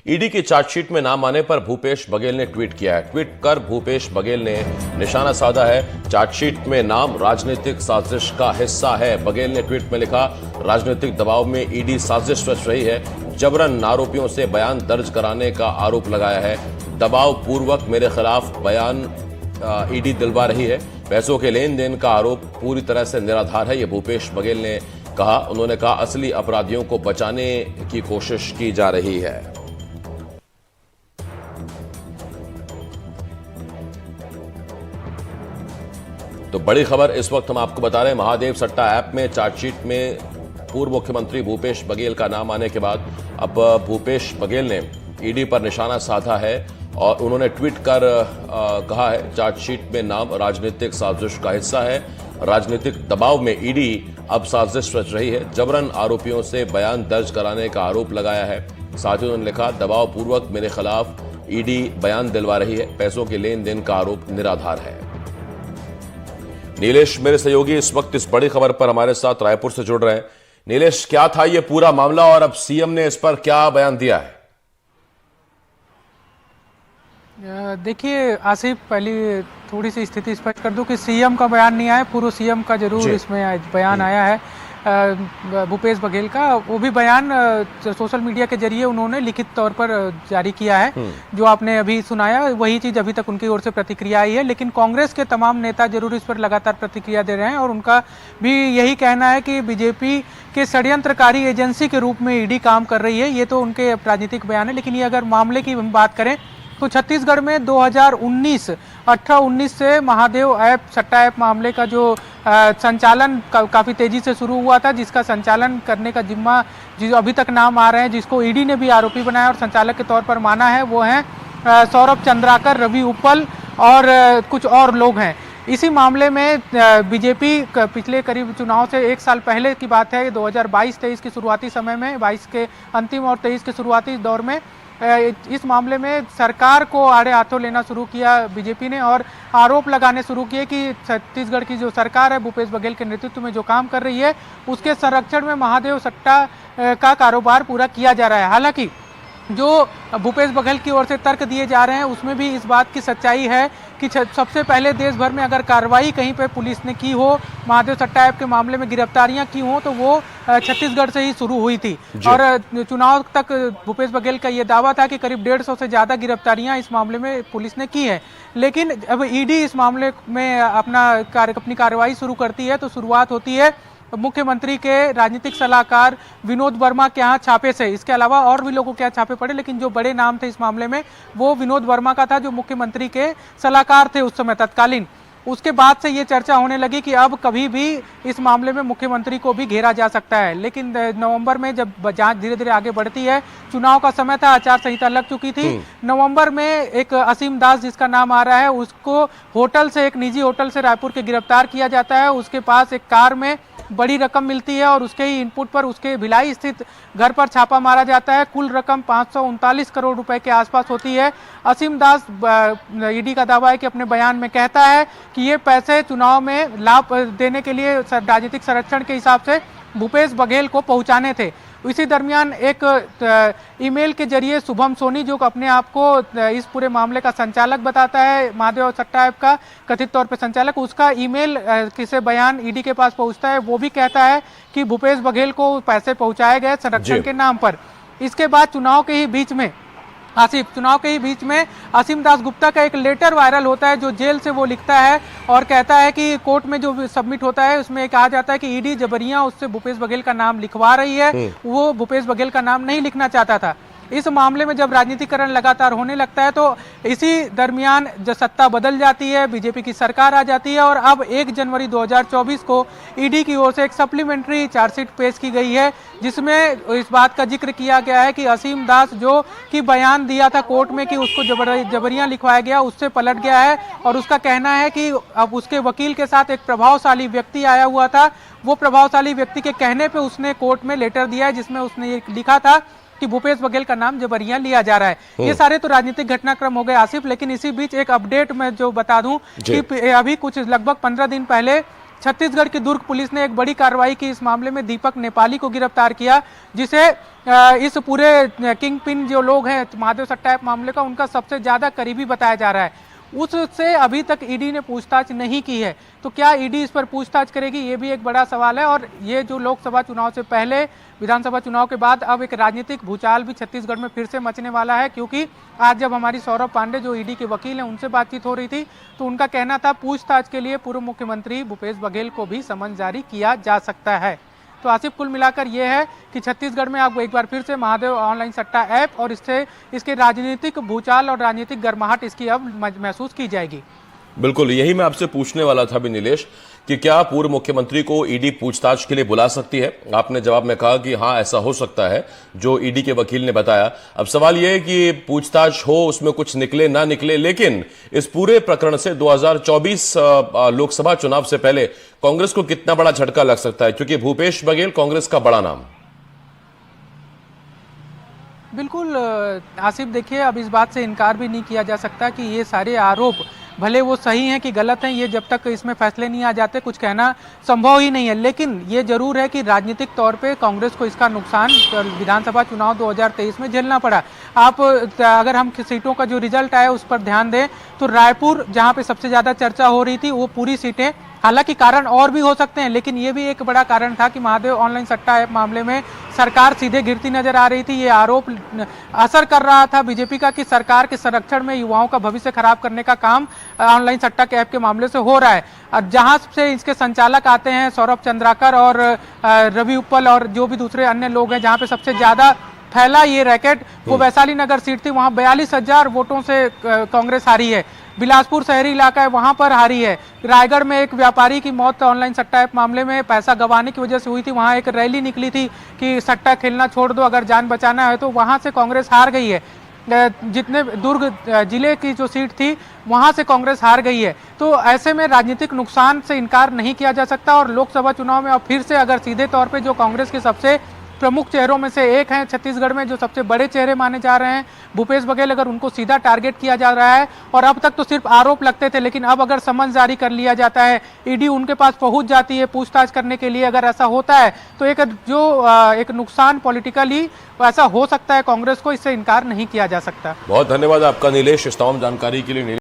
ED की chargesheet में नाम आने पर भूपेश बघेल ने ट्वीट किया है। ट्वीट कर भूपेश बघेल ने निशाना साधा है। चार्जशीट में नाम राजनीतिक साजिश का हिस्सा है। बघेल ने ट्वीट में लिखा, राजनीतिक दबाव में ईडी साजिश रच रही है। जबरन आरोपियों से बयान दर्ज कराने का आरोप लगाया है। दबाव पूर्वक मेरे खिलाफ बयान ईडी दिलवा रही है। पैसों के लेन देन का आरोप पूरी तरह से निराधार है, ये भूपेश बघेल ने कहा। उन्होंने कहा, असली अपराधियों को बचाने की कोशिश की जा रही है। तो बड़ी खबर इस वक्त हम आपको बता रहे हैं, महादेव सट्टा ऐप में चार्जशीट में पूर्व मुख्यमंत्री भूपेश बघेल का नाम आने के बाद अब भूपेश बघेल ने ईडी पर निशाना साधा है और उन्होंने ट्वीट कर कहा है, चार्जशीट में नाम राजनीतिक साजिश का हिस्सा है। राजनीतिक दबाव में ईडी अब साजिश रच रही है। जबरन आरोपियों से बयान दर्ज कराने का आरोप लगाया है। साथ ही उन्होंने लिखा, दबाव पूर्वक मेरे खिलाफ ईडी बयान दिलवा रही है। पैसों के लेन देन का आरोप निराधार है। नीलेश मेरे सहयोगी इस वक्त इस बड़ी खबर पर हमारे साथ रायपुर से जुड़ रहे हैं। नीलेश, क्या था ये पूरा मामला और अब सीएम ने इस पर क्या बयान दिया है? देखिए आसिफ, पहले थोड़ी सी स्थिति स्पष्ट कर दूं कि सीएम का बयान नहीं आया, पूर्व सीएम का जरूर इसमें बयान आया है भूपेश बघेल का। वो भी बयान सोशल मीडिया के जरिए उन्होंने लिखित तौर पर जारी किया है। जो आपने अभी सुनाया वही चीज अभी तक उनकी ओर से प्रतिक्रिया आई है, लेकिन कांग्रेस के तमाम नेता जरूर इस पर लगातार प्रतिक्रिया दे रहे हैं और उनका भी यही कहना है कि बीजेपी के षड्यंत्रकारी एजेंसी के रूप में ईडी काम कर रही है। ये तो उनके राजनीतिक बयान है, लेकिन ये अगर मामले की हम बात करें तो छत्तीसगढ़ में 2018-19 से महादेव ऐप सट्टा ऐप मामले का जो संचालन काफ़ी तेजी से शुरू हुआ था, जिसका संचालन करने का जिम्मा जो अभी तक नाम आ रहे हैं, जिसको ईडी ने भी आरोपी बनाया और संचालक के तौर पर माना है, वो हैं सौरभ चंद्राकर, रवि उपल और कुछ और लोग हैं। इसी मामले में बीजेपी पिछले करीब चुनाव से एक साल पहले की बात है, 2022-23 के शुरुआती समय में, 22 के अंतिम और 23 के शुरुआती दौर में इस मामले में सरकार को आड़े हाथों लेना शुरू किया बीजेपी ने और आरोप लगाने शुरू किए कि छत्तीसगढ़ की जो सरकार है भूपेश बघेल के नेतृत्व में जो काम कर रही है, उसके संरक्षण में महादेव सट्टा का कारोबार पूरा किया जा रहा है। हालांकि जो भूपेश बघेल की ओर से तर्क दिए जा रहे हैं उसमें भी इस बात की सच्चाई है कि सबसे पहले देश भर में अगर कार्रवाई कहीं पे पुलिस ने की हो, महादेव सट्टा ऐप के मामले में गिरफ्तारियां की हो, तो वो छत्तीसगढ़ से ही शुरू हुई थी। और चुनाव तक भूपेश बघेल का ये दावा था कि करीब 150 से ज़्यादा गिरफ्तारियां इस मामले में पुलिस ने की है। लेकिन अब ईडी इस मामले में अपनी कार्रवाई शुरू करती है तो शुरुआत होती है मुख्यमंत्री के राजनीतिक सलाहकार विनोद वर्मा के यहाँ छापे से। इसके अलावा और भी लोगों के यहाँ छापे पड़े, लेकिन जो बड़े नाम थे इस मामले में वो विनोद वर्मा का था, जो मुख्यमंत्री के सलाहकार थे उस समय तत्कालीन। उसके बाद से ये चर्चा होने लगी कि अब कभी भी इस मामले में मुख्यमंत्री को भी घेरा जा सकता है। लेकिन नवंबर में जब जांच धीरे धीरे आगे बढ़ती है, चुनाव का समय था, आचार संहिता लग चुकी थी। नवंबर में एक असीम दास जिसका नाम आ रहा है, उसको होटल से, एक निजी होटल से रायपुर के गिरफ्तार किया जाता है। उसके पास एक कार में बड़ी रकम मिलती है और उसके ही इनपुट पर उसके भिलाई स्थित घर पर छापा मारा जाता है। कुल रकम 539 करोड़ रुपए के आसपास होती है। असीम दास, ईडी का दावा है कि अपने बयान में कहता है कि ये पैसे चुनाव में लाभ देने के लिए राजनीतिक संरक्षण के हिसाब से भूपेश बघेल को पहुंचाने थे। इसी दरमियान एक ईमेल के जरिए शुभम सोनी, जो अपने आप को इस पूरे मामले का संचालक बताता है, महादेव सट्टा ऐप का कथित तौर पे संचालक, उसका ईमेल किसे बयान ईडी के पास पहुंचता है। वो भी कहता है कि भूपेश बघेल को पैसे पहुंचाए गए संरक्षण के नाम पर। इसके बाद चुनाव के ही बीच में असीम दास गुप्ता का एक लेटर वायरल होता है, जो जेल से वो लिखता है और कहता है कि कोर्ट में जो सबमिट होता है उसमें कहा जाता है कि ईडी जबरियां उससे भूपेश बघेल का नाम लिखवा रही है, वो भूपेश बघेल का नाम नहीं लिखना चाहता था। इस मामले में जब राजनीतिकरण लगातार होने लगता है तो इसी दरमियान जो सत्ता बदल जाती है, बीजेपी की सरकार आ जाती है और अब 1 जनवरी 2024 को ईडी की ओर से एक सप्लीमेंट्री चार्जशीट पेश की गई है, जिसमें इस बात का जिक्र किया गया है कि असीम दास जो कि बयान दिया था कोर्ट में कि उसको जबरियां लिखवाया गया, उससे पलट गया है और उसका कहना है कि अब उसके वकील के साथ एक प्रभावशाली व्यक्ति आया हुआ था। वो प्रभावशाली व्यक्ति के कहने पे उसने कोर्ट में लेटर दिया है, जिसमें उसने ये लिखा था कि भूपेश बघेल का नाम जबरियां लिया जा रहा है। ये सारे तो राजनीतिक घटनाक्रम हो गए आसिफ, लेकिन इसी बीच एक अपडेट मैं जो बता दूं कि अभी कुछ लगभग 15 दिन पहले छत्तीसगढ़ की दुर्ग पुलिस ने एक बड़ी कार्रवाई की इस मामले में। दीपक नेपाली को गिरफ्तार किया, जिसे इस पूरे किंग पिन जो लोग हैं महादेव सट्टा ऐप मामले का, उनका सबसे ज्यादा करीबी बताया जा रहा है। उससे अभी तक ईडी ने पूछताछ नहीं की है, तो क्या ईडी इस पर पूछताछ करेगी, ये भी एक बड़ा सवाल है। और ये जो लोकसभा चुनाव से पहले, विधानसभा चुनाव के बाद अब एक राजनीतिक भूचाल भी छत्तीसगढ़ में फिर से मचने वाला है, क्योंकि आज जब हमारी सौरभ पांडे जो ईडी के वकील हैं उनसे बातचीत हो रही थी, तो उनका कहना था पूछताछ के लिए पूर्व मुख्यमंत्री भूपेश बघेल को भी समन जारी किया जा सकता है। तो आसिफ, कुल मिलाकर ये है कि छत्तीसगढ़ में अब एक बार फिर से महादेव ऑनलाइन सट्टा ऐप और इससे इसके राजनीतिक भूचाल और राजनीतिक गर्माहट इसकी अब महसूस की जाएगी। बिल्कुल, यही मैं आपसे पूछने वाला था भी नीलेश, कि क्या पूर्व मुख्यमंत्री को ईडी पूछताछ के लिए बुला सकती है। आपने जवाब में कहा कि हाँ, ऐसा हो सकता है जो ईडी के वकील ने बताया। अब सवाल यह है कि पूछताछ हो, उसमें कुछ निकले ना निकले, लेकिन इस पूरे प्रकरण से 2024 लोकसभा चुनाव से पहले कांग्रेस को कितना बड़ा झटका लग सकता है, क्योंकि भूपेश बघेल कांग्रेस का बड़ा नाम। बिल्कुल आसिफ, देखिए अब इस बात से इनकार भी नहीं किया जा सकता कि ये सारे आरोप भले वो सही हैं कि गलत हैं, ये जब तक इसमें फैसले नहीं आ जाते कुछ कहना संभव ही नहीं है। लेकिन ये जरूर है कि राजनीतिक तौर पे कांग्रेस को इसका नुकसान विधानसभा चुनाव 2023 में झेलना पड़ा। आप अगर हम सीटों का जो रिजल्ट आया उस पर ध्यान दें तो रायपुर, जहां पे सबसे ज्यादा चर्चा हो रही थी, वो पूरी सीटें, हालांकि कारण और भी हो सकते हैं, लेकिन ये भी एक बड़ा कारण था कि महादेव ऑनलाइन सट्टा ऐप मामले में सरकार सीधे गिरती नजर आ रही थी। ये आरोप असर कर रहा था बीजेपी का कि सरकार के संरक्षण में युवाओं का भविष्य खराब करने का काम ऑनलाइन सट्टा के ऐप के मामले से हो रहा है। जहां से इसके संचालक आते हैं सौरभ चंद्राकर और रवि उप्पल और जो भी दूसरे अन्य लोग हैं, जहां पे सबसे ज्यादा फैला ये रैकेट, वो वैशाली नगर सीट थी, वहां 42,000 वोटों से कांग्रेस हारी है। बिलासपुर शहरी इलाका है, वहां पर हारी है। रायगढ़ में एक व्यापारी की मौत ऑनलाइन सट्टा ऐप मामले में पैसा गंवाने की वजह से हुई थी, वहां एक रैली निकली थी कि सट्टा खेलना छोड़ दो अगर जान बचाना है, तो वहां से कांग्रेस हार गई है। जितने दुर्ग जिले की जो सीट थी वहां से कांग्रेस हार गई है। तो ऐसे में राजनीतिक नुकसान से इनकार नहीं किया जा सकता। और लोकसभा चुनाव में अब फिर से अगर सीधे तौर पे जो कांग्रेस के सबसे प्रमुख चेहरों में से एक हैं छत्तीसगढ़ में, जो सबसे बड़े चेहरे माने जा रहे हैं भूपेश बघेल, अगर उनको सीधा टारगेट किया जा रहा है, और अब तक तो सिर्फ आरोप लगते थे, लेकिन अब अगर समन जारी कर लिया जाता है, ईडी उनके पास पहुंच जाती है पूछताछ करने के लिए, अगर ऐसा होता है तो एक नुकसान पॉलिटिकली ऐसा हो सकता है कांग्रेस को, इससे इनकार नहीं किया जा सकता। बहुत धन्यवाद आपका नीलेश, इस तमाम जानकारी के लिए।